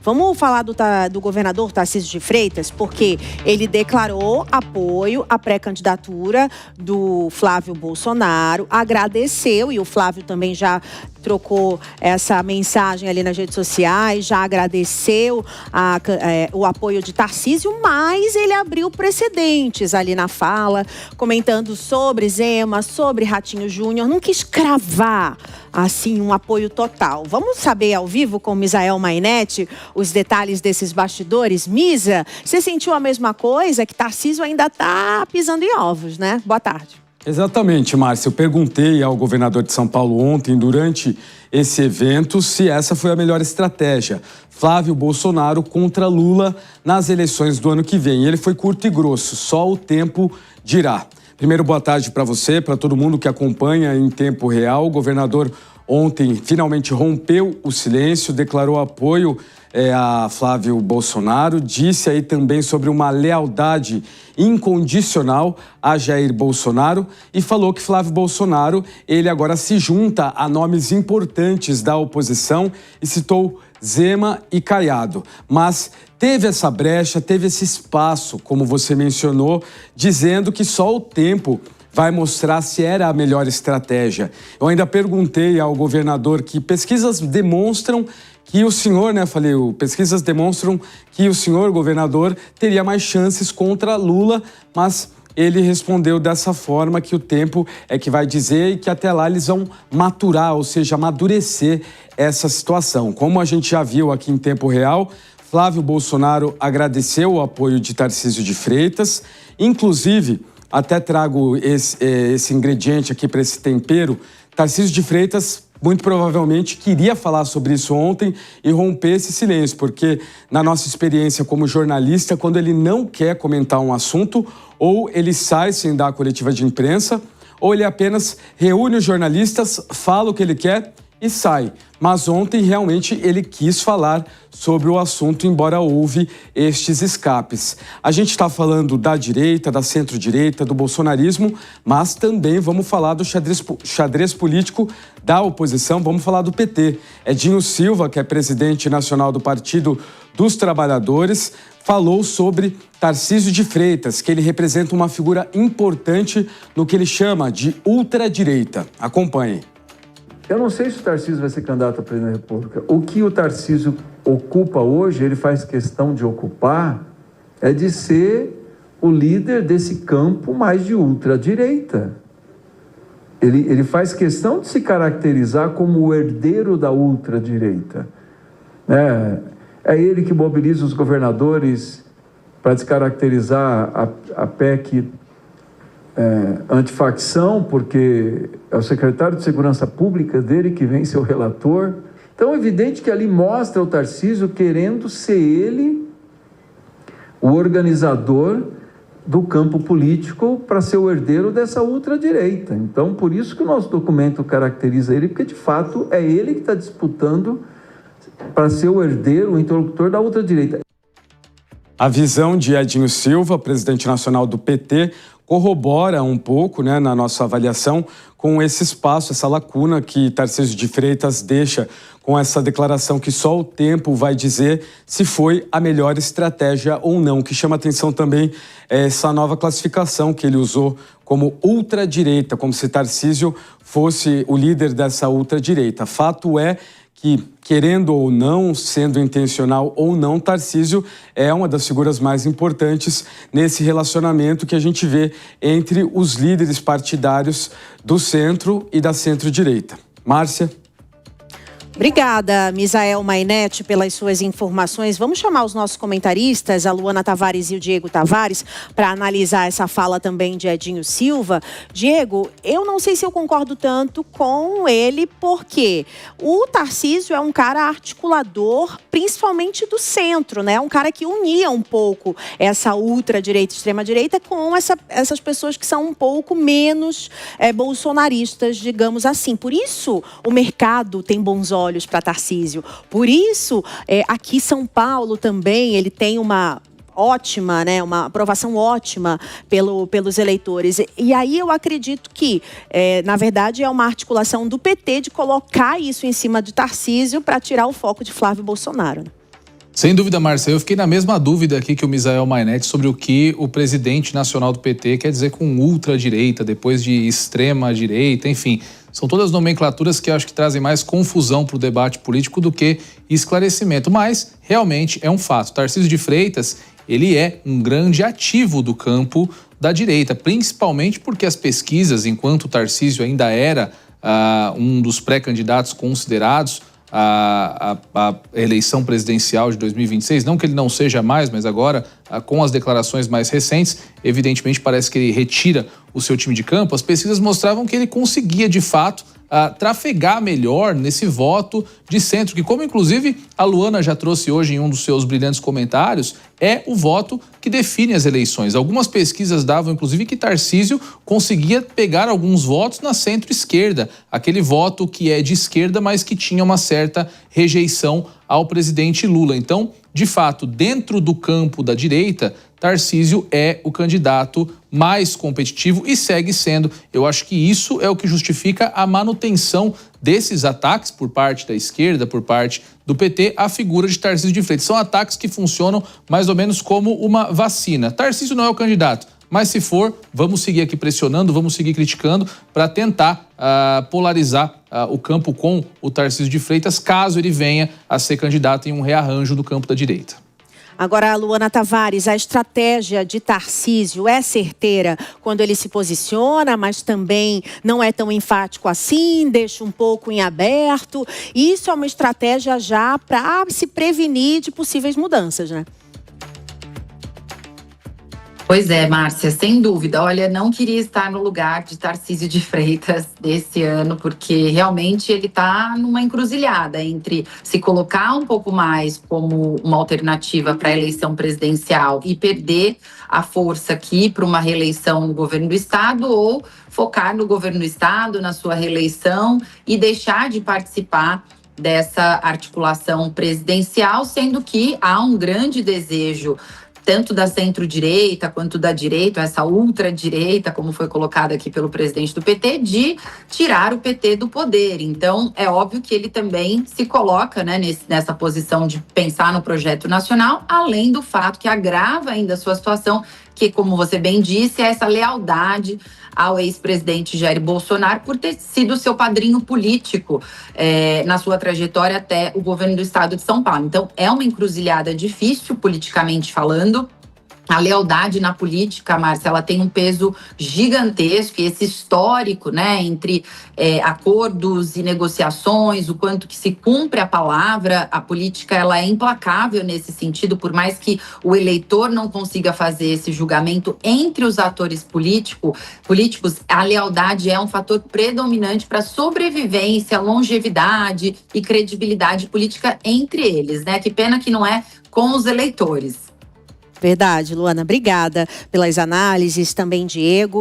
Vamos falar do governador Tarcísio de Freitas, porque ele declarou apoio à pré-candidatura do Flávio Bolsonaro, agradeceu, e o Flávio também já trocou essa mensagem ali nas redes sociais, já agradeceu o apoio de Tarcísio, mas ele abriu precedentes ali na fala, comentando sobre Zema, sobre Ratinho Júnior, não quis cravar assim um apoio total. Vamos saber ao vivo com Misael Mainetti os detalhes desses bastidores? Misa, você sentiu a mesma coisa, que Tarcísio ainda está pisando em ovos, né? Boa tarde. Exatamente, Márcia. Eu perguntei ao governador de São Paulo ontem, durante esse evento, se essa foi a melhor estratégia. Flávio Bolsonaro contra Lula nas eleições do ano que vem. Ele foi curto e grosso, só o tempo dirá. Primeiro, boa tarde para você, para todo mundo que acompanha em tempo real. O governador ontem finalmente rompeu o silêncio, declarou apoio a Flávio Bolsonaro, disse aí também sobre uma lealdade incondicional a Jair Bolsonaro e falou que Flávio Bolsonaro, ele agora se junta a nomes importantes da oposição e citou Zema e Caiado. Mas teve essa brecha, teve esse espaço, como você mencionou, dizendo que só o tempo vai mostrar se era a melhor estratégia. Eu ainda perguntei ao governador que pesquisas demonstram que o senhor, pesquisas demonstram que o senhor, governador, teria mais chances contra Lula, mas ele respondeu dessa forma, que o tempo é que vai dizer e que até lá eles vão maturar, ou seja, amadurecer essa situação. Como a gente já viu aqui em tempo real, Flávio Bolsonaro agradeceu o apoio de Tarcísio de Freitas, inclusive, até trago esse ingrediente aqui para esse tempero, Tarcísio de Freitas muito provavelmente queria falar sobre isso ontem e romper esse silêncio, porque na nossa experiência como jornalista, quando ele não quer comentar um assunto, ou ele sai sem dar a coletiva de imprensa, ou ele apenas reúne os jornalistas, fala o que ele quer e sai. Mas ontem realmente ele quis falar sobre o assunto, embora houve estes escapes. A gente está falando da direita, da centro-direita, do bolsonarismo, mas também vamos falar do xadrez político da oposição, vamos falar do PT. Edinho Silva, que é presidente nacional do Partido dos Trabalhadores, falou sobre Tarcísio de Freitas, que ele representa uma figura importante no que ele chama de ultradireita. Acompanhe. Eu não sei se o Tarcísio vai ser candidato a presidente da República. O que o Tarcísio ocupa hoje, ele faz questão de ocupar, é de ser o líder desse campo mais de ultradireita. Ele faz questão de se caracterizar como o herdeiro da ultradireita. É ele que mobiliza os governadores para descaracterizar a PEC antifacção, porque é o secretário de Segurança Pública dele que vem ser o relator. Então é evidente que ali mostra o Tarcísio querendo ser ele o organizador do campo político para ser o herdeiro dessa ultradireita. Então, por isso que o nosso documento caracteriza ele, porque de fato é ele que está disputando para ser o herdeiro, o interlocutor da ultradireita. A visão de Edinho Silva, presidente nacional do PT, corrobora um pouco, na nossa avaliação, com esse espaço, essa lacuna que Tarcísio de Freitas deixa com essa declaração que só o tempo vai dizer se foi a melhor estratégia ou não. O que chama atenção também é essa nova classificação que ele usou como ultradireita, como se Tarcísio fosse o líder dessa ultradireita. Fato é que, querendo ou não, sendo intencional ou não, Tarcísio é uma das figuras mais importantes nesse relacionamento que a gente vê entre os líderes partidários do centro e da centro-direita. Márcia? Obrigada, Misael Mainetti, pelas suas informações. Vamos chamar os nossos comentaristas, a Luana Tavares e o Diego Tavares, para analisar essa fala também de Edinho Silva. Diego, eu não sei se eu concordo tanto com ele, porque o Tarcísio é um cara articulador, principalmente do centro, né? Um cara que unia um pouco essa ultradireita e extrema-direita com essas pessoas que são um pouco menos bolsonaristas, digamos assim. Por isso, o mercado tem bons olhos para Tarcísio. Por isso, aqui em São Paulo também, ele tem uma ótima, uma aprovação ótima pelos eleitores. E aí eu acredito que, na verdade, é uma articulação do PT de colocar isso em cima de Tarcísio para tirar o foco de Flávio Bolsonaro. Sem dúvida, Márcia. Eu fiquei na mesma dúvida aqui que o Misael Mainetti sobre o que o presidente nacional do PT quer dizer com ultradireita, depois de extrema-direita, enfim. São todas nomenclaturas que eu acho que trazem mais confusão para o debate político do que esclarecimento. Mas, realmente, é um fato. Tarcísio de Freitas, ele é um grande ativo do campo da direita, principalmente porque as pesquisas, enquanto o Tarcísio ainda era um dos pré-candidatos considerados a eleição presidencial de 2026, não que ele não seja mais, mas agora, com as declarações mais recentes, evidentemente parece que ele retira o seu time de campo. As pesquisas mostravam que ele conseguia, de fato, trafegar melhor nesse voto de centro, que, como inclusive a Luana já trouxe hoje em um dos seus brilhantes comentários, é o voto que define as eleições. Algumas pesquisas davam, inclusive, que Tarcísio conseguia pegar alguns votos na centro-esquerda, aquele voto que é de esquerda, mas que tinha uma certa rejeição ao presidente Lula. Então, de fato, dentro do campo da direita, Tarcísio é o candidato mais competitivo e segue sendo. Eu acho que isso é o que justifica a manutenção desses ataques por parte da esquerda, por parte do PT, à figura de Tarcísio de Freitas. São ataques que funcionam mais ou menos como uma vacina. Tarcísio não é o candidato, mas se for, vamos seguir aqui pressionando, vamos seguir criticando para tentar polarizar o campo com o Tarcísio de Freitas, caso ele venha a ser candidato em um rearranjo do campo da direita. Agora, Luana Tavares, a estratégia de Tarcísio é certeira quando ele se posiciona, mas também não é tão enfático assim, deixa um pouco em aberto. Isso é uma estratégia já para se prevenir de possíveis mudanças, né? Pois é, Márcia, sem dúvida. Olha, não queria estar no lugar de Tarcísio de Freitas desse ano, porque realmente ele está numa encruzilhada entre se colocar um pouco mais como uma alternativa para a eleição presidencial e perder a força aqui para uma reeleição no governo do Estado, ou focar no governo do Estado, na sua reeleição e deixar de participar dessa articulação presidencial, sendo que há um grande desejo tanto da centro-direita quanto da direita, essa ultradireita, como foi colocado aqui pelo presidente do PT, de tirar o PT do poder. Então, é óbvio que ele também se coloca, né, nessa posição de pensar no projeto nacional, além do fato que agrava ainda a sua situação, que, como você bem disse, é essa lealdade ao ex-presidente Jair Bolsonaro por ter sido seu padrinho político na sua trajetória até o governo do estado de São Paulo. Então, é uma encruzilhada difícil, politicamente falando. A lealdade na política, Márcia, ela tem um peso gigantesco, e esse histórico, né, entre acordos e negociações, o quanto que se cumpre a palavra. A política, ela é implacável nesse sentido, por mais que o eleitor não consiga fazer esse julgamento entre os atores políticos, a lealdade é um fator predominante para sobrevivência, longevidade e credibilidade política entre eles, né? Que pena que não é com os eleitores. Verdade, Luana. Obrigada pelas análises, também Diego.